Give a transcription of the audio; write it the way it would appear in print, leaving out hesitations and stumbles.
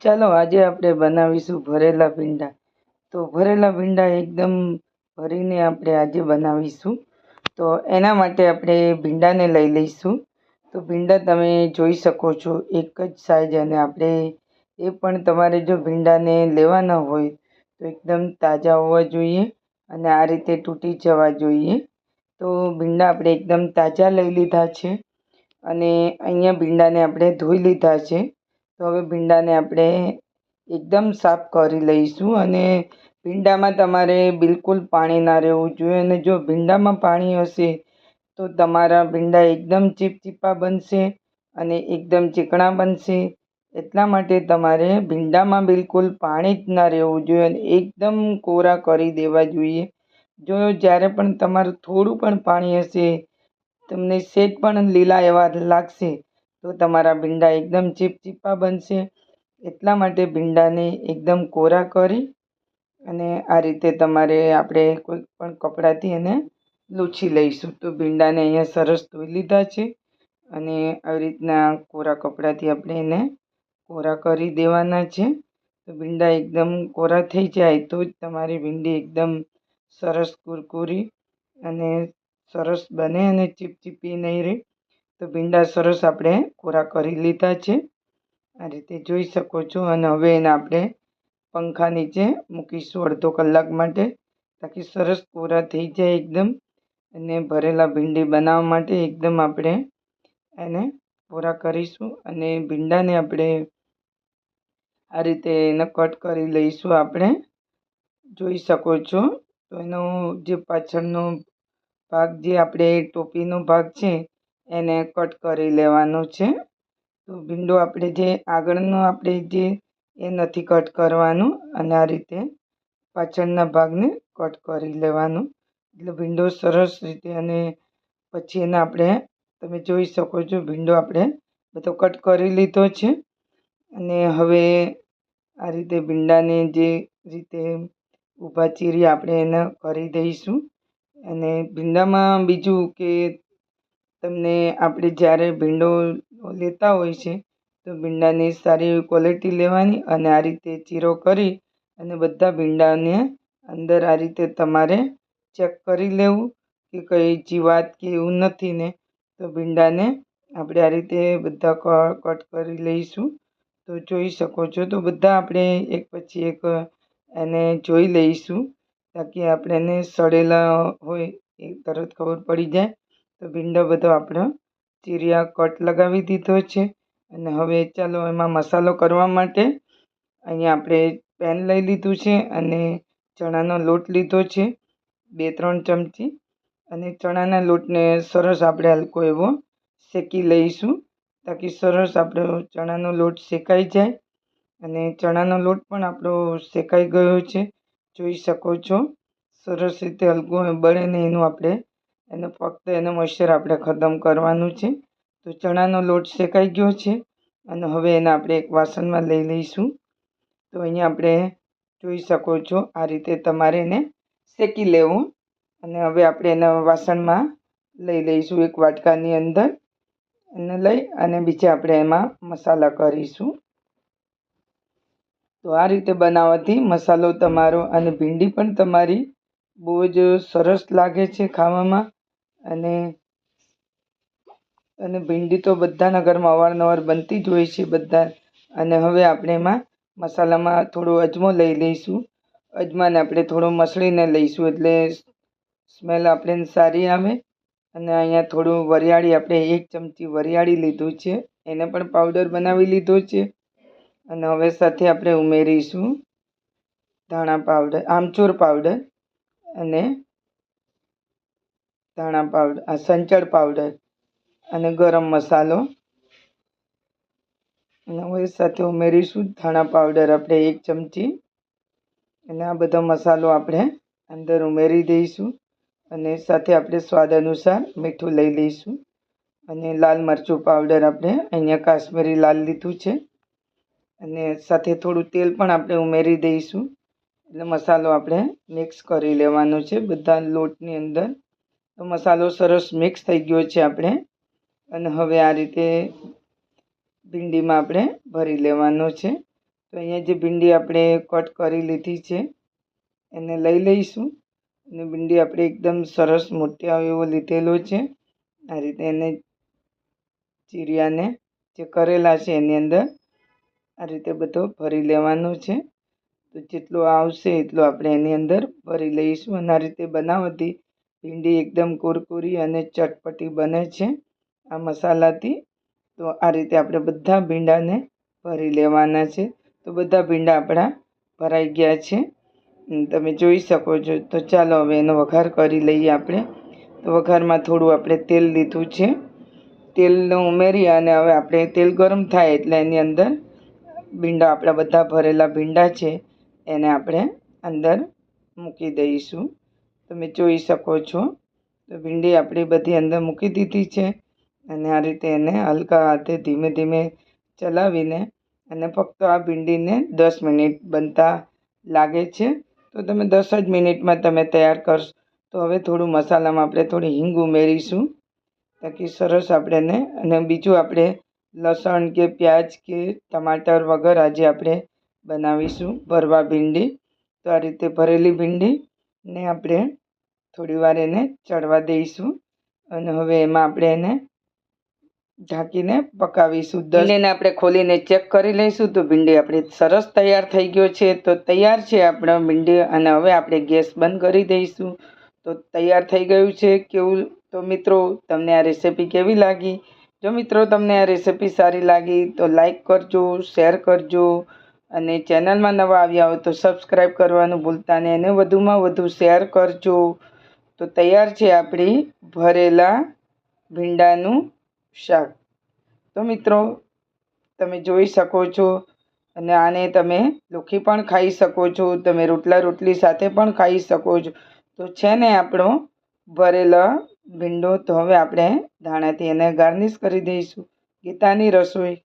ચાલો આજે આપણે બનાવીશું ભરેલા ભીંડા. તો ભરેલા ભીંડા એકદમ ભરીને આપણે આજે બનાવીશું. તો એના માટે આપણે ભીંડાને લઈ લઈશું. તો ભીંડા તમે જોઈ શકો છો એક જ સાઈઝ, અને આપણે એ પણ તમારે જો ભીંડાને લેવાના હોય તો એકદમ તાજા હોવા જોઈએ અને આ રીતે તૂટી જવા જોઈએ. તો ભીંડા આપણે એકદમ તાજા લઈ લીધા છે અને અહીંયા ભીંડાને આપણે ધોઈ લીધા છે. તો હવે ભીંડાને આપણે એકદમ સાફ કરી લઈશું. અને ભીંડામાં તમારે બિલકુલ પાણી ના રહેવું જોઈએ, અને જો ભીંડામાં પાણી હશે તો તમારા ભીંડા એકદમ ચીપચીપા બનશે અને એકદમ ચીકણા બનશે. એટલા માટે તમારે ભીંડામાં બિલકુલ પાણી જ ના રહેવું જોઈએ અને એકદમ કોરા કરી દેવા જોઈએ. જો જ્યારે પણ તમારું થોડું પણ પાણી હશે, તમને સેજ પણ લીલા એવા લાગશે તો તમારા ભીંડા એકદમ ચીપચીપા બનશે. એટલા માટે ભીંડાને એકદમ કોરા કરી અને આ રીતે તમારે આપણે કોઈ પણ કપડાથી એને લૂછી લઈશું. તો ભીંડાને અહીંયા સરસ ધોઈ લીધા છે અને આવી રીતના કોરા કપડાથી આપણે એને કોરા કરી દેવાના છે. તો ભીંડા એકદમ કોરા થઈ જાય તો જ તમારી ભીંડી એકદમ સરસ કુરકુરી અને સરસ બને અને ચીપચીપી નહીં રહે. તો ભીંડા સરસ આપણે કોરા કરી લીધા છે, આ રીતે જોઈ શકો છો. અને હવે એને આપણે પંખા નીચે મૂકીશું અડધો કલાક માટે, તાકી સરસ કોરા થઈ જાય એકદમ. અને ભરેલા ભીંડી બનાવવા માટે એકદમ આપણે એને કોરા કરીશું. અને ભીંડાને આપણે આ રીતે એને કટ કરી લઈશું. આપણે જોઈ શકો છો. તો એનો જે પાછળનો ભાગ, જે આપણે ટોપીનો ભાગ છે એને કટ કરી લેવાનો છે. તો ભીંડો આપણે જે આગળનો આપણે જે એ નથી કટ કરવાનું, અને આ રીતે પાછળના ભાગને કટ કરી લેવાનું એટલે ભીંડો સરસ રીતે. અને પછી એને આપણે તમે જોઈ શકો છો ભીંડો આપણે બધો કટ કરી લીધો છે. અને હવે આ રીતે ભીંડાને જે રીતે ઊભા ચીરી આપણે એને કરી દઈશું. અને ભીંડામાં બીજું કે તમને આપણે જ્યારે ભીંડો લેતા હોય છે તો ભીંડાની સારી એવી ક્વોલિટી લેવાની અને આ રીતે ચીરો કરી અને બધા ભીંડાને અંદર આ રીતે તમારે ચેક કરી લેવું કે કંઈ જીવાત કે એવું નથી ને. તો ભીંડાને આપણે આ રીતે બધા કટ કરી લઈશું. તો જોઈ શકો છો. તો બધા આપણે એક પછી એક એને જોઈ લઈશું, તાકી આપણે એને સડેલા હોય એ તરત ખબર પડી જાય. તો ભીંડો બધો આપણો ચીરિયા કટ લગાવી દીધો છે. અને હવે ચાલો એમાં મસાલો કરવા માટે અહીંયા આપણે પેન લઈ લીધું છે અને ચણાનો લોટ લીધો છે 2-3 ચમચી. અને ચણાના લોટને સરસ આપણે હલકો એવો શેકી લઈશું, તાકી સરસ આપણો ચણાનો લોટ શેકાઈ જાય. અને ચણાનો લોટ પણ આપણો શેકાઈ ગયો છે, જોઈ શકો છો. સરસ રીતે હલકો બળે ને એનું આપણે એને ફક્ત એનો મોઇશ્ચર આપણે ખતમ કરવાનું છે. તો ચણાનો લોટ શેકાઈ ગયો છે અને હવે એને આપણે એક વાસણમાં લઈ લઈશું. તો અહીંયા આપણે જોઈ શકો છો આ રીતે તમારે એને શેકી લેવું. અને હવે આપણે એના વાસણમાં લઈ લઈશું, એક વાટકાની અંદર એને લઈ અને બીજા આપણે એમાં મસાલા કરીશું. તો આ રીતે બનાવવાથી મસાલો તમારો અને ભીંડી પણ તમારી બહુ જ સરસ લાગે છે ખાવામાં. અને ભીંડી તો બધાના ઘરમાં અવારનવાર બનતી જ હોય છે બધા. અને હવે આપણે એમાં મસાલામાં થોડો અજમો લઈ લઈશું. અજમાને આપણે થોડો મસળીને લઈશું એટલે સ્મેલ આપણે સારી આવે. અને અહીંયા થોડું વરિયાળી, આપણે 1 ચમચી વરિયાળી લીધું છે, એને પણ પાવડર બનાવી લીધો છે. અને હવે સાથે આપણે ઉમેરીશું ધાણા પાવડર, આમચૂર પાવડર અને ધાણા પાવડર, સંચળ પાવડર અને ગરમ મસાલો. અને હવે સાથે ઉમેરીશું ધાણા પાવડર આપણે 1 ચમચી. અને આ બધો મસાલો આપણે અંદર ઉમેરી દઈશું. અને સાથે આપણે સ્વાદ અનુસાર મીઠું લઈ લઈશું. અને લાલ મરચું પાવડર આપણે અહીંયા કાશ્મીરી લાલ લીધું છે. અને સાથે થોડું તેલ પણ આપણે ઉમેરી દઈશું. એટલે મસાલો આપણે મિક્સ કરી લેવાનો છે બધા લોટની અંદર. તો મસાલો સરસ મિક્સ થઈ ગયો છે આપણે. અને હવે આ રીતે ભીંડીમાં આપણે ભરી લેવાનો છે. તો અહીંયા જે ભીંડી આપણે કટ કરી લીધી છે એને લઈ લઈશું. અને ભીંડી આપણે એકદમ સરસ મોટી એવો લીધેલો છે. આ રીતે એને ચીરિયાને જે કરેલા છે એની અંદર આ રીતે બધો ભરી લેવાનો છે. તો જેટલું આવશે એટલું આપણે એની અંદર ભરી લઈશું. અને આ રીતે બનાવવાથી ભીંડી એકદમ કુરકુરી અને ચટપટી બને છે આ મસાલાથી. તો આ રીતે આપણે બધા ભીંડાને ભરી લેવાના છે. તો બધા ભીંડા આપણા ભરાઈ ગયા છે, તમે જોઈ શકો છો. તો ચાલો હવે એનો વઘાર કરી લઈએ આપણે. તો વઘારમાં થોડું આપણે તેલ લીધું છે. તેલને ઉમેરી અને હવે આપણે તેલ ગરમ થાય એટલે એની અંદર ભીંડા, આપણા બધા ભરેલા ભીંડા છે એને આપણે અંદર મૂકી દઈશું. તમે જોઈ શકો છો. તો ભીંડી આપણી બધી અંદર મૂકી દીધી છે. અને આ રીતે એને હલકા હાથે ધીમે ધીમે ચલાવીને અને ફક્ત આ ભીંડીને 10 મિનિટ બનતા લાગે છે. તો તમે 10 જ મિનિટમાં તમે તૈયાર કરશો. તો હવે થોડું મસાલામાં આપણે થોડી હિંગ ઉમેરીશું તાકી સરસ આપણને. અને બીજું આપણે લસણ કે પ્યાજ કે ટમાટર વગર આજે આપણે બનાવીશું ભરવા ભીંડી. તો આ રીતે ભરેલી ભીંડીને આપણે થોડી વાર એને ચડવા દઈશું. અને હવે એમાં આપણે એને ઢાંકીને પકાવીશું. ભીંડીને આપણે ખોલીને ચેક કરી લઈશું. તો ભીંડી આપણી સરસ તૈયાર થઈ ગયો છે. તો તૈયાર છે આપણો ભીંડી. અને હવે આપણે ગેસ બંધ કરી દઈશું. તો તૈયાર થઈ ગયું છે. કેવું? તો મિત્રો, તમને આ રેસીપી કેવી લાગી? જો મિત્રો તમને આ રેસીપી સારી લાગી તો લાઈક કરજો, શેર કરજો. અને ચેનલમાં નવા આવ્યા હોય તો સબસ્ક્રાઈબ કરવાનું ભૂલતા નહીં. અને વધુમાં વધુ શેર કરજો. તો તૈયાર છે આપણી ભરેલા ભીંડાનું શાક. તો મિત્રો, તમે જોઈ શકો છો. અને આને તમે લોખી પણ ખાઈ શકો છો, તમે રોટલી સાથે પણ ખાઈ શકો છો. તો છે ને આપણો ભરેલા ભીંડો. તો હવે આપણે ધાણાથી એને ગાર્નિશ કરી દઈશું. ગીતાની રસોઈ.